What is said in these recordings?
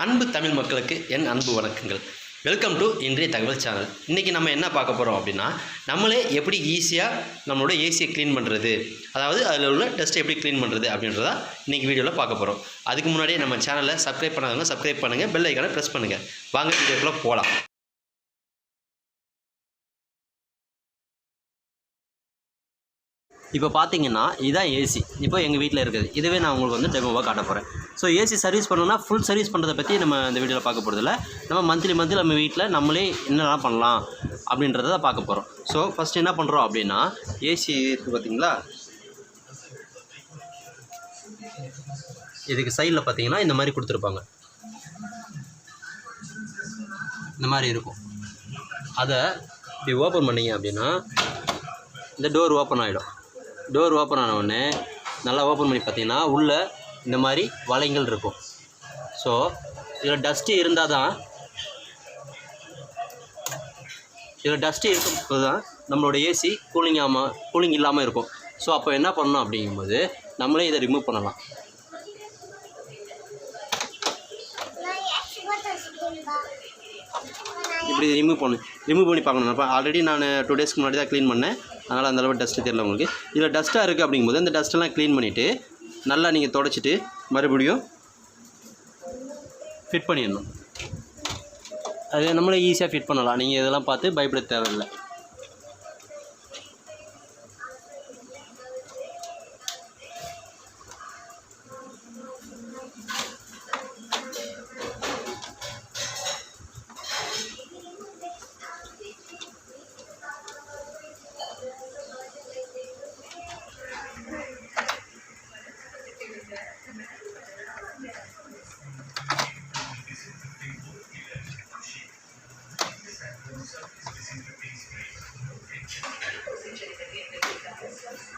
அன்பு தமிழ் மக்களுக்கு என் அன்பு வணக்கங்கள். வெல்கம் டு இன்றைய தகவல் சேனல். இன்றைக்கி நம்ம என்ன பார்க்க போகிறோம் அப்படின்னா, நம்மளே எப்படி ஈஸியாக நம்மளோட ஏசியை க்ளீன் பண்ணுறது, அதாவது அதில் உள்ள டஸ்ட்டை எப்படி க்ளீன் பண்ணுறது அப்படின்றத இன்றைக்கி வீடியோவில் பார்க்க போகிறோம். அதுக்கு முன்னாடியே நம்ம சேனலை சப்ஸ்கிரைப் பண்ணாதவங்க சப்ஸ்கிரைப் பண்ணுங்கள், பெல் ஐக்கானை ப்ரெஸ் பண்ணுங்கள். வாங்க வீடியோக்குள்ளே போகலாம். இப்போ பார்த்தீங்கன்னா இதுதான் ஏசி. இப்போ எங்கள் வீட்டில் இருக்குது. இதுவே நான் உங்களுக்கு டெமோவாக காட்ட போகிறேன். ஸோ ஏசி சர்வீஸ் பண்ணணும்னா ஃபுல் சர்வீஸ் பண்ணுறதை பற்றி நம்ம இந்த வீடியோவில் பார்க்க போகிறதில்ல. நம்ம மந்த்லி நம்ம வீட்டில் நம்மளே என்னெல்லாம் பண்ணலாம் அப்படின்றத பார்க்க போகிறோம். ஸோ ஃபஸ்ட்டு என்ன பண்ணுறோம் அப்படின்னா, ஏசி இருக்குது பார்த்தீங்களா, இதுக்கு சைடில் பார்த்தீங்கன்னா இந்த மாதிரி கொடுத்துருப்பாங்க. இந்த மாதிரி இருக்கும். அதை இப்படி ஓப்பன் பண்ணிங்க அப்படின்னா இந்த டோர் ஓப்பன் ஆகிடும். டோர் ஓப்பன் ஆன உடனே நல்லா ஓப்பன் பண்ணி பார்த்தீங்கன்னா உள்ளே இந்த மாதிரி வளையங்கள் இருக்கும். ஸோ இதில் டஸ்ட்டு இருந்தால் தான், இதில் டஸ்ட்டு இருக்கும்போது தான் நம்மளோட ஏசி கூலிங் இல்லாமல் இருக்கும். ஸோ அப்போ என்ன பண்ணணும் அப்படிங்கும்போது நம்மளே இதை ரிமூவ் பண்ணலாம். இப்படி ரிமூவ் பண்ணி பார்க்கணும். இப்போ ஆல்ரெடி நான் 2 டேஸ்க்கு முன்னாடி தான் க்ளீன் பண்ணேன், அதனால் அந்தளவு டஸ்ட்டு தெரியல உங்களுக்கு. இதில் டஸ்ட்டாக இருக்குது அப்படிங்கும்போது அந்த டஸ்ட்டெல்லாம் க்ளீன் பண்ணிவிட்டு நல்லா நீங்கள் தொடச்சிட்டு மறுபடியும் ஃபிட் பண்ணிடணும். அது நம்மளே ஈஸியாக ஃபிட் பண்ணலாம். நீங்கள் இதெல்லாம் பார்த்து பயப்பட தேவையில்லை.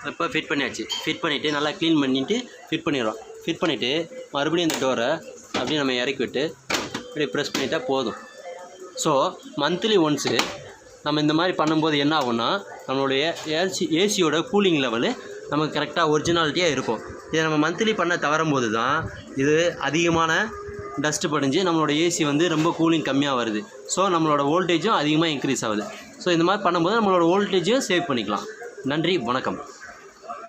இப்போ ஃபிட் பண்ணியாச்சு. ஃபிட் பண்ணிவிட்டு நல்லா க்ளீன் பண்ணிவிட்டு ஃபிட் பண்ணிடுறோம். ஃபிட் பண்ணிவிட்டு மறுபடியும் இந்த டோரை அப்படியே நம்ம இறக்கி விட்டு அப்படியே ப்ரெஸ் பண்ணிட்டால் போதும். ஸோ மந்த்லி ஒன்ஸு நம்ம இந்த மாதிரி பண்ணும்போது என்ன ஆகும்னா, நம்மளுடைய ஏசியோட கூலிங் லெவலு நமக்கு கரெக்டாக ஒரிஜினாலிட்டியாக இருக்கும். இதை நம்ம மந்த்லி பண்ண தவறும்போது தான் இது அதிகமான டஸ்ட்டு படிஞ்சு நம்மளோட ஏசி ரொம்ப கூலிங் கம்மியாக வருது. ஸோ நம்மளோட வோல்டேஜும் அதிகமாக இன்க்ரீஸ் ஆகுது. ஸோ இந்த மாதிரி பண்ணும்போது நம்மளோட வோல்டேஜையும் சேவ் பண்ணிக்கலாம். நன்றி, வணக்கம்.